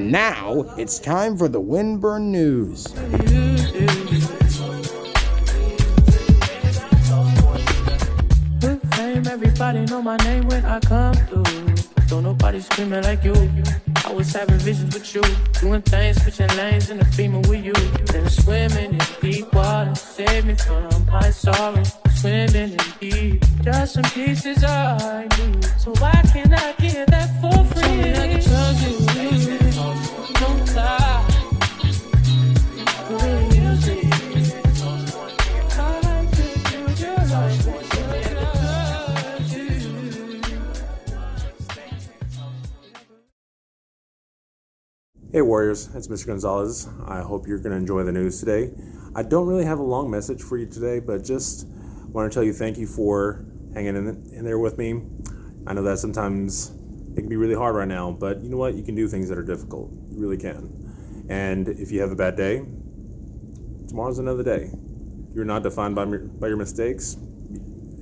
And now, it's time for the Winburn News. Everybody know my name when I come through. Don't nobody screaming like you. I was having visions with you, doing things, switching lanes in the Beamer with you. Then swimming in deep water, save me from my sorrow. Swimming in deep, just some pieces I need. So why can't I get that for free? Tell me I can trust you, don't lie. The way you use it. Hey Warriors, it's Mr. Gonzalez. I hope you're going to enjoy the news today. I don't really have a long message for you today, but just want to tell you thank you for hanging in there with me. I know that sometimes it can be really hard right now, but you know what? You can do things that are difficult. You really can. And if you have a bad day, tomorrow's another day. You're not defined by your mistakes.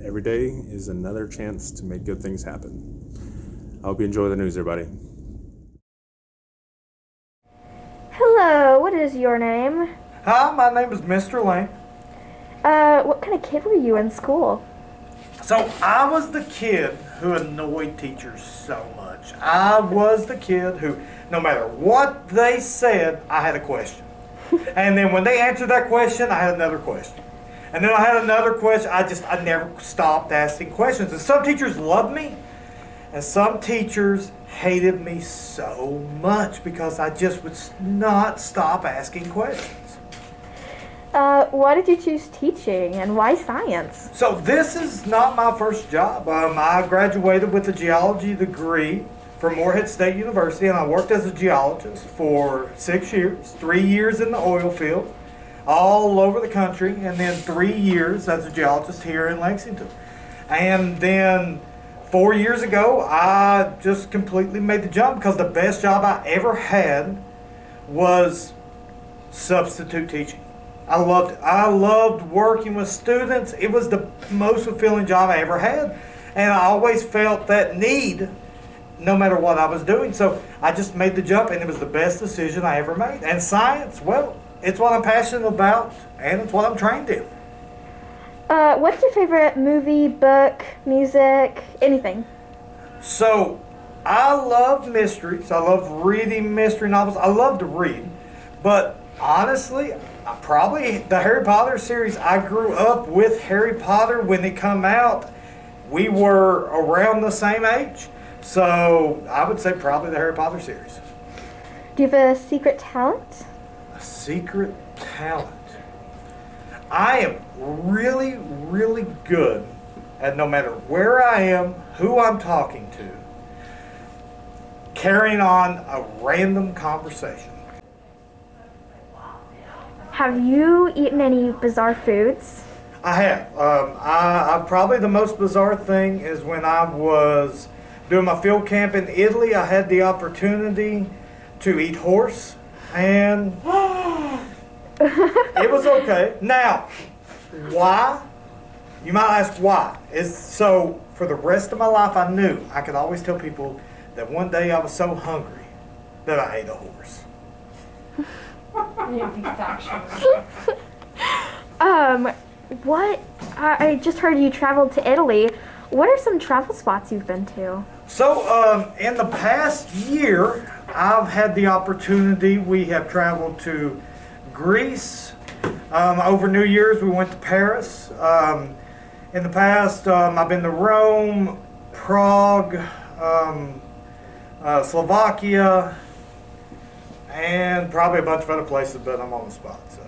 Every day is another chance to make good things happen. I hope you enjoy the news, everybody. Hello, what is your name? Hi, my name is Mr. Lane. What kind of kid were you in school? So I was the kid who annoyed teachers so much. I was the kid who, no matter what they said, I had a question. And then when they answered that question, I had another question. And then I had another question. I never stopped asking questions. And some teachers loved me, and some teachers hated me so much because I just would not stop asking questions. Why did you choose teaching and why science? So this is not my first job. I graduated with a geology degree from Morehead State University, and I worked as a geologist for 6 years, 3 years in the oil field, all over the country, and then 3 years as a geologist here in Lexington. And then 4 years ago, I just completely made the jump because the best job I ever had was substitute teaching. I loved it. I loved working with students. It was the most fulfilling job I ever had. And I always felt that need no matter what I was doing. So I just made the jump, and it was the best decision I ever made. And science, well, it's what I'm passionate about, and it's what I'm trained in. What's your favorite movie, book, music, anything? So, I love mysteries. I love reading mystery novels. I love to read. But honestly, probably the Harry Potter series. I grew up with Harry Potter when it came out. We were around the same age. So, I would say probably the Harry Potter series. Do you have a secret talent? A secret talent. I am really, really good at, no matter where I am, who I'm talking to, carrying on a random conversation. Have you eaten any bizarre foods? I have. I probably the most bizarre thing is when I was doing my field camp in Italy. I had the opportunity to eat horse, and it was okay. Now, why? You might ask why. So for the rest of my life, I knew I could always tell people that one day I was so hungry that I ate a horse. What? I just heard you traveled to Italy. What are some travel spots you've been to? So, in the past year, I've had the opportunity. We have traveled to Greece. Over New Year's, we went to Paris. In the past, I've been to Rome, Prague, Slovakia, and probably a bunch of other places, but I'm on the spot. So.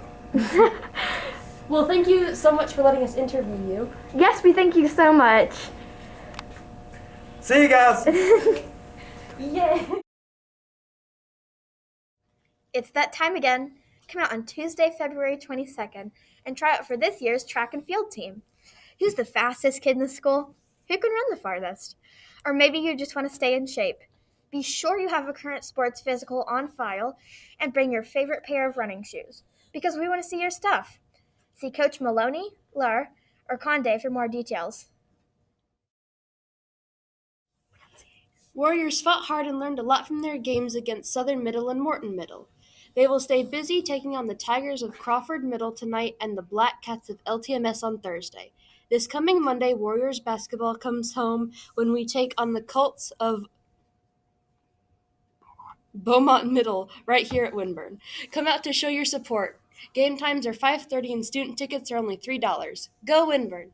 Well, thank you so much for letting us interview you. Yes, we thank you so much. See you guys. Yay! It's that time again. Come out on Tuesday, February 22nd, and try out for this year's track and field team. Who's the fastest kid in the school? Who can run the farthest? Or maybe you just want to stay in shape. Be sure you have a current sports physical on file and bring your favorite pair of running shoes, because we want to see your stuff. See Coach Maloney, Lar, or Conde for more details. Warriors fought hard and learned a lot from their games against Southern Middle and Morton Middle. They will stay busy taking on the Tigers of Crawford Middle tonight and the Black Cats of LTMS on Thursday. This coming Monday, Warriors basketball comes home when we take on the Colts of Beaumont Middle right here at Winburn. Come out to show your support. Game times are 5:30 and student tickets are only $3. Go Winburn!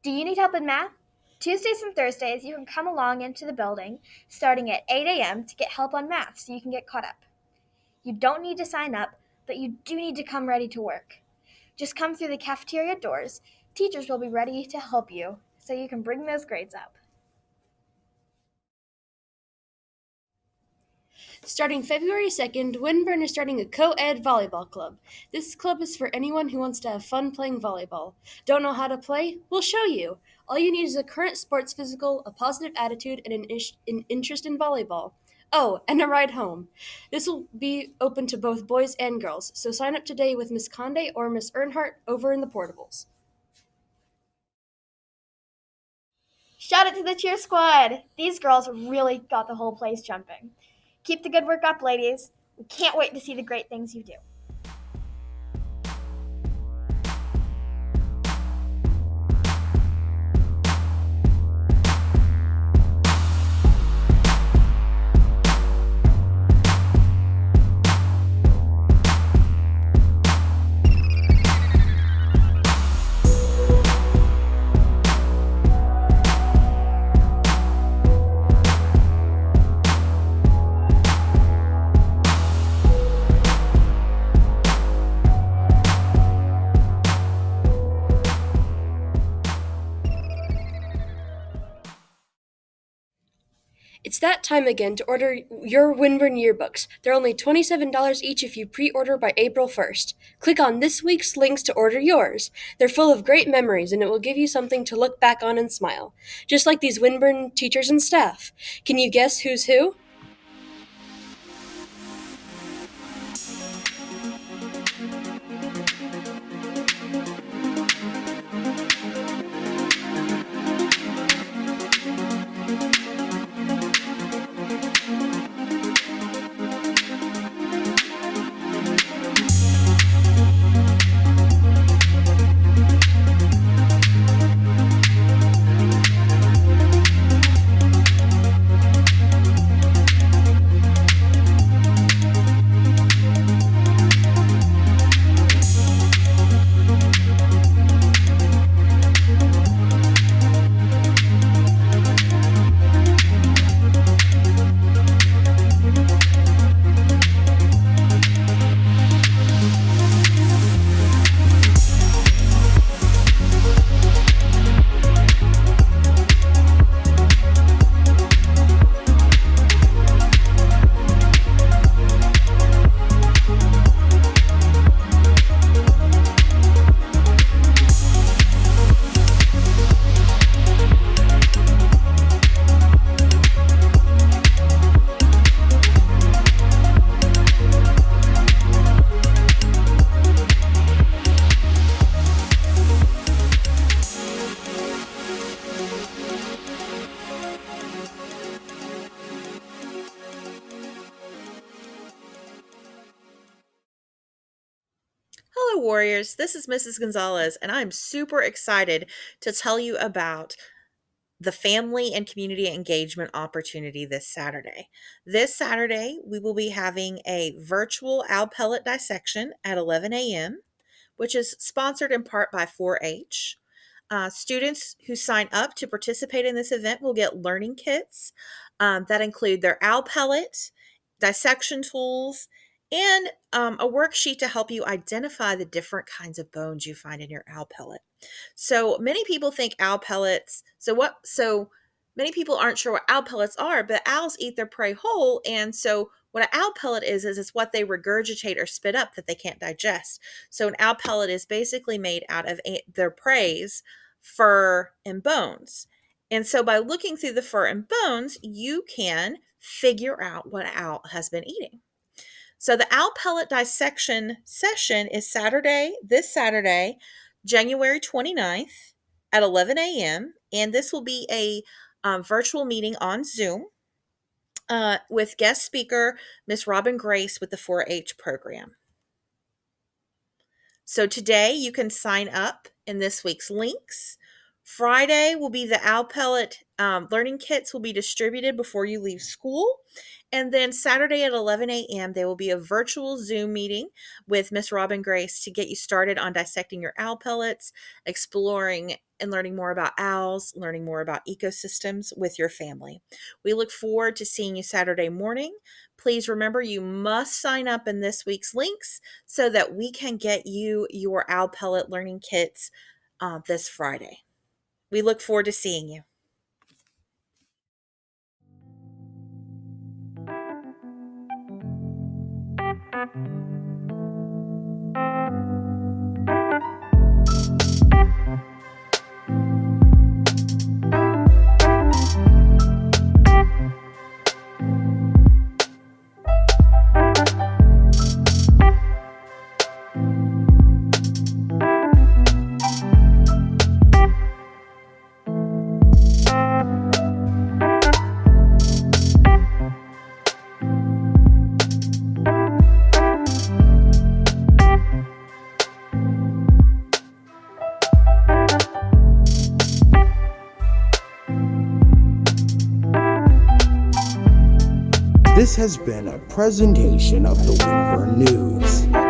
Do you need help with math? Tuesdays and Thursdays, you can come along into the building starting at 8 a.m. to get help on math so you can get caught up. You don't need to sign up, but you do need to come ready to work. Just come through the cafeteria doors. Teachers will be ready to help you so you can bring those grades up. Starting February 2nd, Winburn is starting a co-ed volleyball club. This club is for anyone who wants to have fun playing volleyball. Don't know how to play? We'll show you. All you need is a current sports physical, a positive attitude, and an interest in volleyball. Oh, and a ride home. This will be open to both boys and girls, so sign up today with Miss Conde or Miss Earnhardt over in the portables. Shout out to the cheer squad! These girls really got the whole place jumping. Keep the good work up, ladies. We can't wait to see the great things you do. It's that time again to order your Winburn yearbooks. They're only $27 each if you pre-order by April 1st. Click on this week's links to order yours. They're full of great memories, and it will give you something to look back on and smile. Just like these Winburn teachers and staff. Can you guess who's who? Warriors. This is Mrs. Gonzalez, and I'm super excited to tell you about the family and community engagement opportunity this Saturday. This Saturday, we will be having a virtual owl pellet dissection at 11 a.m., which is sponsored in part by 4-H. Students who sign up to participate in this event will get learning kits that include their owl pellet, dissection tools, and a worksheet to help you identify the different kinds of bones you find in your owl pellet. So many people think owl pellets. So many people aren't sure what owl pellets are, but owls eat their prey whole, and so what an owl pellet is it's what they regurgitate or spit up that they can't digest. So an owl pellet is basically made out of their prey's fur and bones. And so by looking through the fur and bones, you can figure out what an owl has been eating. So the owl pellet dissection session is this Saturday, January 29th at 11 a.m. And this will be a virtual meeting on Zoom with guest speaker, Miss Robin Grace with the 4-H program. So today you can sign up in this week's links. Friday will be the owl pellet learning kits will be distributed before you leave school. And then Saturday at 11 a.m., there will be a virtual Zoom meeting with Miss Robin Grace to get you started on dissecting your owl pellets, exploring and learning more about owls, learning more about ecosystems with your family. We look forward to seeing you Saturday morning. Please remember you must sign up in this week's links so that we can get you your owl pellet learning kits this Friday. We look forward to seeing you. This has been a presentation of the Winburn News.